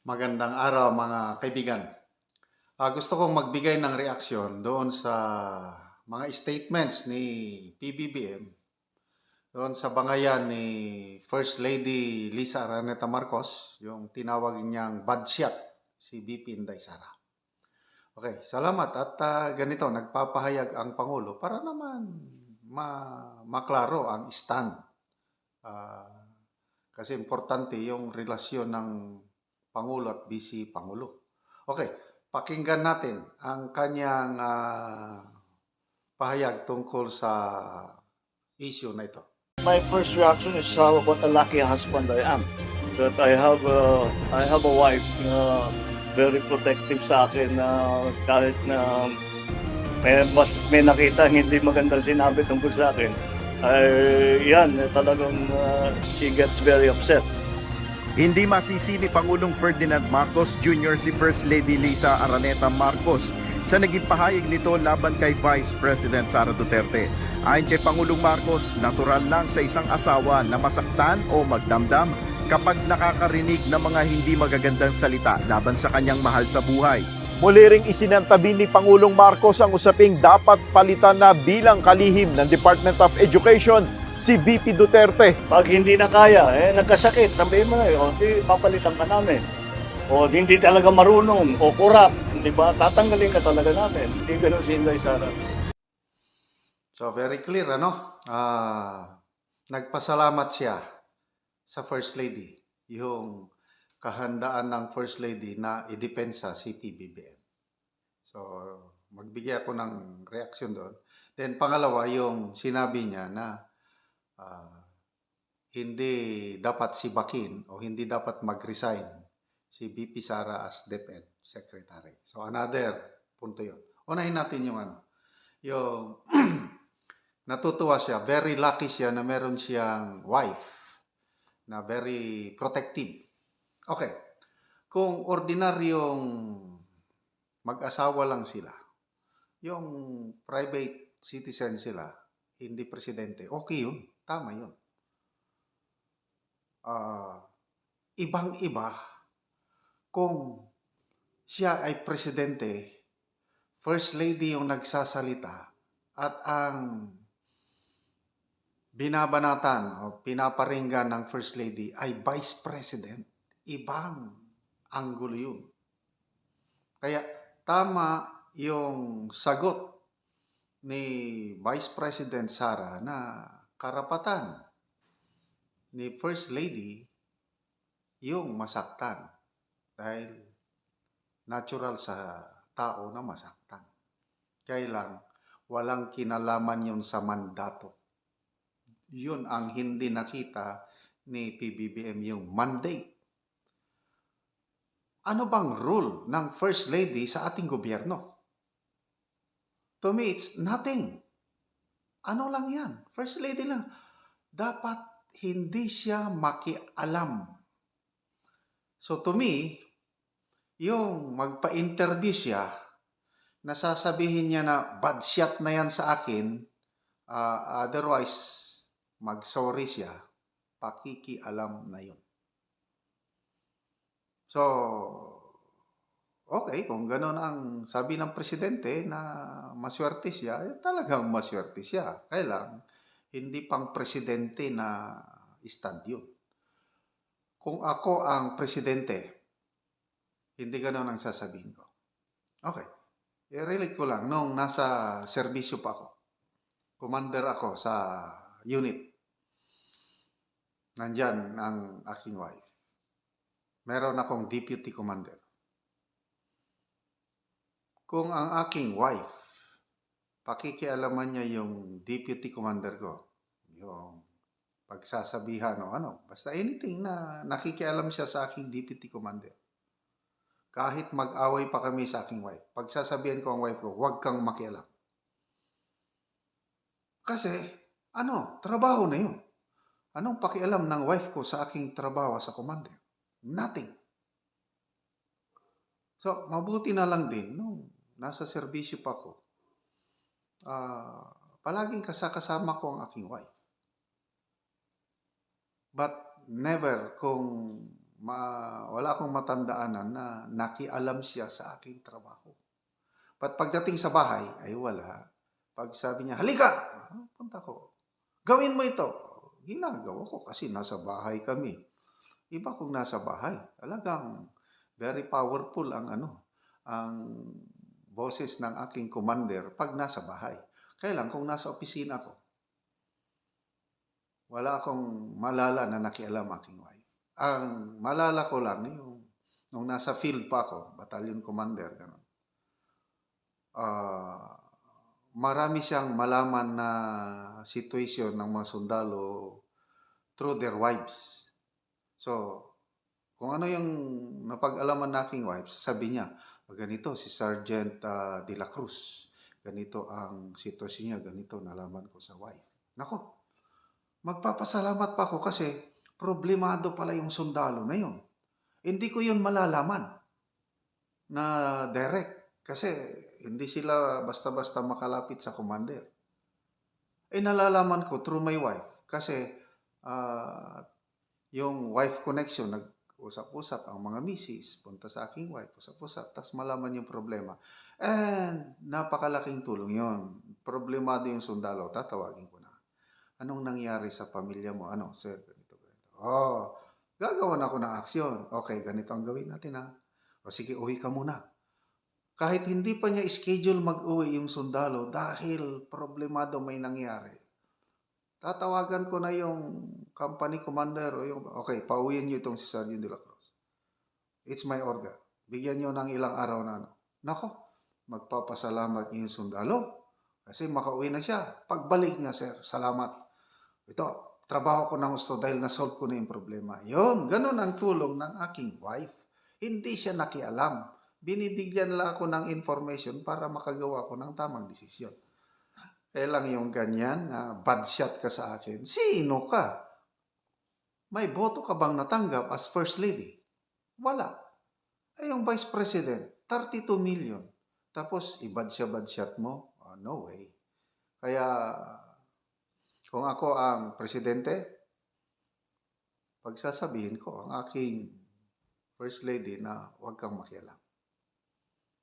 Magandang araw mga kaibigan. Gusto kong magbigay ng reaksyon doon sa mga statements ni PBBM doon sa bangayan ni First Lady Lisa Araneta Marcos, yung tinawag niyang bad shot si VP Inday Sara. Okay, salamat at ganito, nagpapahayag ang Pangulo para naman maklaro ang stand. Ah, Kasi importante yung relasyon ng Pangulo at Vice Pangulo. Okay, pakinggan natin ang kanyang pahayag tungkol sa issue na ito. My first reaction is what a lucky husband I am. That I have a wife na very protective sa akin na kahit na may nakita hindi magandang sinabi tungkol sa akin. Talagang she gets very upset. Hindi masisi ni Pangulong Ferdinand Marcos Jr. si First Lady Lisa Araneta Marcos sa naging pahayag nito laban kay Vice President Sara Duterte. Ayon kay Pangulong Marcos, natural lang sa isang asawa na masaktan o magdamdam kapag nakakarinig ng mga hindi magagandang salita laban sa kanyang mahal sa buhay. Muli ring isinantabi ni Pangulong Marcos ang usaping dapat palitan na bilang kalihim ng Department of Education si VP Duterte. Pag hindi na kaya, nagkasakit, sabihin mo di papalitan ka namin. O hindi talaga marunong, o kurap, di ba? Tatanggalin ka talaga namin. Hindi ganun si Inday Sara. So very clear, ano? Nagpasalamat siya sa First Lady, yung kahandaan ng First Lady na idepensa si PBBM. So, magbigay ako ng reaksyon doon. Then, pangalawa, yung sinabi niya na hindi dapat sibakin o hindi dapat mag-resign si VP Sara as DepEd Secretary. So, another punto yun. Unahin natin yung yung natutuwa siya, very lucky siya na meron siyang wife na very protective. Okay, kung ordinaryong mag-asawa lang sila, yung private citizen sila, hindi presidente, okay yun, tama yun. Ibang-iba kung siya ay presidente, First Lady yung nagsasalita at ang binabanatan o pinaparinggan ng First Lady ay Vice President. Ibang anggulo yun. Kaya tama yung sagot ni Vice President Sara na karapatan ni First Lady yung masaktan dahil natural sa tao na masaktan. Kaya lang, walang kinalaman yun sa mandato. Yun ang hindi nakita ni PBBM, yung mandate. Ano bang rule ng First Lady sa ating gobyerno? To me, it's nothing. Ano lang yan? First Lady lang. Dapat hindi siya makialam. So to me, yung magpa-interview siya, nasasabihin niya na bad shot na yan sa akin, otherwise, mag-sorry siya, pakikialam na yun. So, okay, kung gano'n ang sabi ng presidente na maswerte siya, talagang maswerte siya. Kaya lang, hindi pang presidente na stand yun. Kung ako ang presidente, hindi gano'n ang sasabihin ko. Okay, i-relate ko lang, nung nasa serbisyo pa ako, commander ako sa unit, nandyan ang aking wife. Meron akong deputy commander. Kung ang aking wife, pakikialaman niya yung deputy commander ko, yung pagsasabihan o basta anything na nakikialam siya sa aking deputy commander. Kahit mag-away pa kami sa aking wife, pagsasabihan ko ang wife ko, huwag kang makialam. Kasi, trabaho na yun. Anong pakialam ng wife ko sa aking trabaho sa commander? Nothing. So, mabuti na lang din, nasa serbisyo pa ako, palaging kasama ko ang aking wife. But never kung wala akong matandaanan na nakialam siya sa aking trabaho. But pagdating sa bahay, ay wala. Pag sabi niya, halika! Punta ko. Gawin mo ito. Ginagawa ko kasi nasa bahay kami. Iba kung nasa bahay. Talagang very powerful ang boses ng aking commander pag nasa bahay. Kaya lang kung nasa opisina ko, wala akong malala na nakialam aking wife. Ang malala ko lang yung nung nasa field pa ako, battalion commander, gano'n. Marami siyang malaman na situation ng mga sundalo through their wives. So, kung ano yung napag-alaman na aking wife, sabi niya, ganito si Sergeant De La Cruz, ganito ang sitwasyon niya, ganito nalaman ko sa wife. Nako, magpapasalamat pa ako kasi problemado pala yung sundalo na yun. Hindi ko yun malalaman na direct kasi hindi sila basta-basta makalapit sa commander. Nalalaman ko through my wife kasi yung wife connection, nag-usap-usap ang mga misis, punta sa aking wife, usap-usap, tapos malaman yung problema. And napakalaking tulong yun. Problemado yung sundalo, tatawagin ko na. Anong nangyari sa pamilya mo? Ano, sir, ganito. Gagawan ako ng aksyon. Okay, ganito ang gawin natin O sige, uwi ka muna. Kahit hindi pa niya schedule mag-uwi yung sundalo dahil problemado may nangyari. Tatawagan ko na yung company commander o yung, okay, pauwiin niyo itong si Sergeant De La Cruz. It's my order. Bigyan niyo ng ilang araw na Nako, magpapasalamat niyo yung sundalo kasi makauwi na siya. Pagbalik niya, sir, salamat. Ito, trabaho ko ng gusto dahil na-solve ko na yung problema. Yun, ganun ang tulong ng aking wife. Hindi siya nakialam. Binibigyan lang ako ng information para makagawa ko ng tamang desisyon. Kaya lang yung ganyan, bad shot ka sa akin. Sino ka? May boto ka bang natanggap as First Lady? Wala. Yung Vice President, 32 million. Tapos, i-bad shot mo? No way. Kaya, kung ako ang presidente, pagsasabihin ko ang aking First Lady na huwag kang makialam.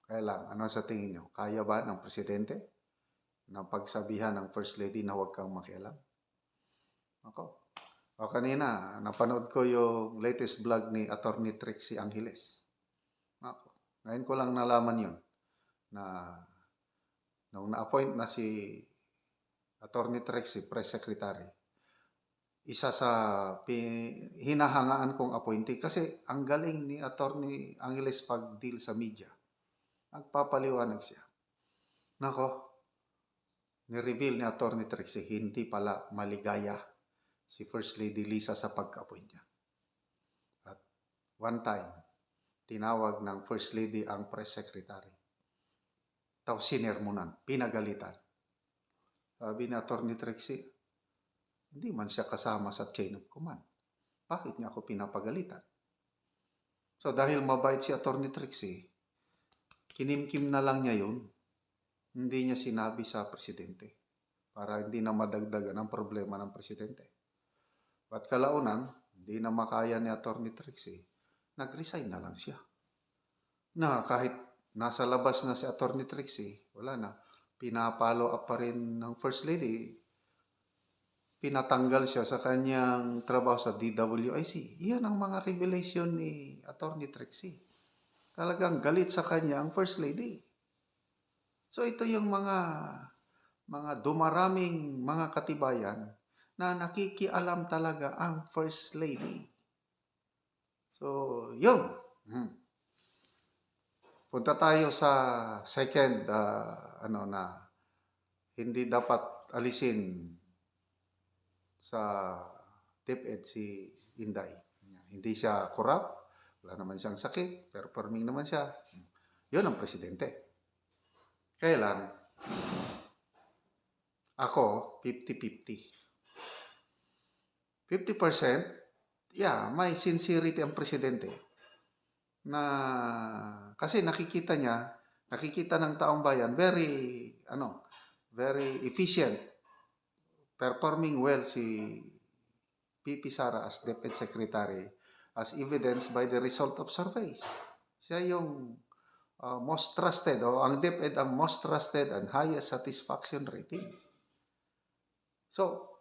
Kaya lang, ano sa tingin nyo? Kaya ba ng presidente na pagsabihan ng First Lady na huwag kang makialam? Ako. O kanina, napanood ko yung latest vlog ni Attorney Trixie Angeles. Ako. Ngayon ko lang nalaman yun na nung na-appoint na si Attorney Trixie, Press Secretary, isa sa hinahangaan kong appointee kasi ang galing ni Attorney Angeles pag-deal sa media. Nagpapaliwanag siya. Nako, ni-reveal ni Attorney Trixie, hindi pala maligaya si First Lady Lisa sa pagka-appoint niya. At one time, tinawag ng First Lady ang Press Secretary. Tapos sinermonan, pinagalitan. Sabi ni Attorney Trixie, hindi man siya kasama sa chain of command. Bakit niya ako pinapagalitan? So dahil mabait si Attorney Trixie, kinimkim na lang niya yun. Hindi niya sinabi sa presidente para hindi na madagdagan ang problema ng presidente. At kalaunan, hindi na makaya ni Attorney Trixie, nag-resign na lang siya. Na kahit nasa labas na si Attorney Trixie, wala na. Pinapalo up pa rin ng First Lady. Pinatanggal siya sa kanyang trabaho sa DWIC. Iyan ang mga revelation ni Attorney Trixie. Talagang galit sa kanya ang First Lady. So ito yung mga dumaraming mga katibayan na nakikialam talaga ang First Lady. So, yun. Punta tayo sa second na hindi dapat alisin sa DepEd si Inday. Hindi siya corrupt, wala naman siyang sakit, performing naman siya. Yun ang presidente. Kaya lang, ako, 50-50. 50%, may sincerity ang presidente. Kasi nakikita ng taong bayan, very efficient, performing well si PP Sara as DepEd Secretary. as evidenced by the result of surveys. Siya yung most trusted o ang DepEd ang most trusted and highest satisfaction rating. So,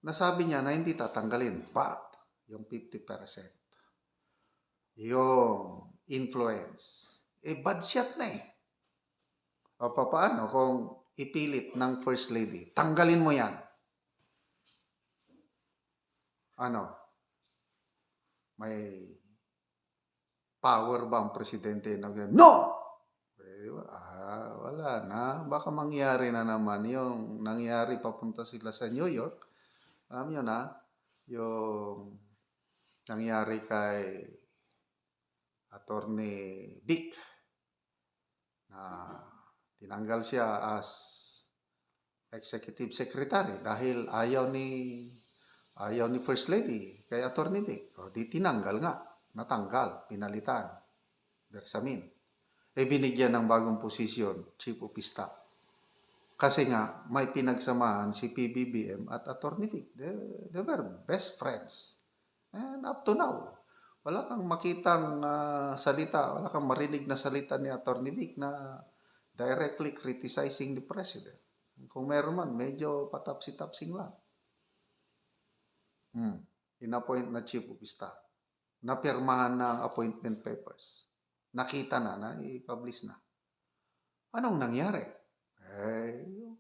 nasabi niya na hindi tatanggalin, but yung 50%, yung influence, bad shot na eh. O paano kung ipilit ng First Lady, tanggalin mo yan. Ano? May power ba ang presidente na no! Wala na. Baka mangyari na naman yung nangyari papunta sila sa New York. Alam nyo na, yung nangyari kay Attorney Vic na tinanggal siya as executive secretary dahil ayaw ni First Lady kay Attorney Vic. O di tinanggal nga, natanggal, pinalitan, Bersamin. Binigyan ng bagong posisyon, Chief of Staff. Kasi nga, may pinagsamahan si PBBM at Attorney Vic. They were best friends. And up to now, wala kang makitang salita, wala kang marinig na salita ni Attorney Vic na directly criticizing the President. Kung meron man, medyo patapsi-tapsing lang. In-appoint na Chief of Staff. Napirmahan na ang appointment papers. Nakita na, i-publish na. Anong nangyari? Yung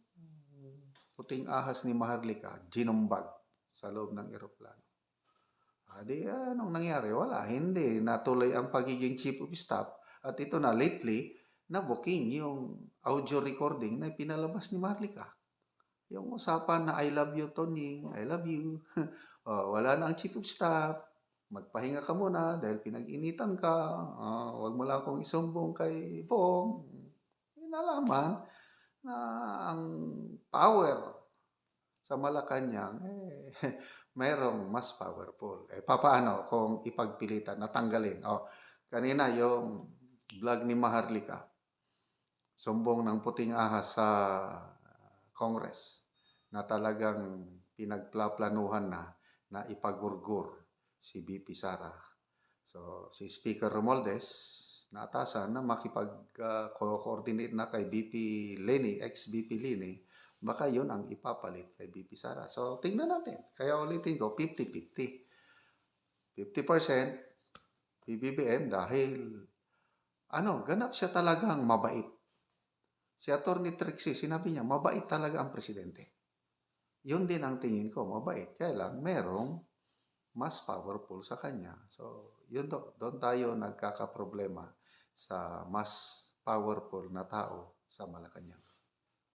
puting ahas ni Maharlika, ginumbag sa loob ng eroplano. Anong nangyari? Wala, hindi. Natuloy ang pagiging Chief of Staff. At ito na, lately, na-booking yung audio recording na pinalabas ni Maharlika. Yung usapan na I love you, Tony, I love you. Wala na ang Chief of Staff. Magpahinga ka muna dahil pinag-initan ka. Huwag mo lang akong isumbong kay Bong. Nalaman na ang power sa Malacanang, mayroong mas powerful. Paano kung ipagpilitan, natanggalin? Kanina yung vlog ni Maharlika, sumbong ng puting ahas sa Congress na talagang pinagplaplanuhan na ipagurgur si VP Sara. So, si Speaker Romualdez, naatasan na makipag-coordinate na kay VP Leni, ex-VP Leni, baka yun ang ipapalit kay VP Sara. So, tingnan natin. Kaya ulitin ko, 50-50. 50% PBBM dahil ganap siya talagang mabait. Si Atty. Trixie, sinabi niya, mabait talaga ang presidente. Yun din ang tingin ko, mabait. Kaya lang, merong mas powerful sa kanya. So, yun doon tayo nagkakaproblema sa mas powerful na tao sa Malacanang.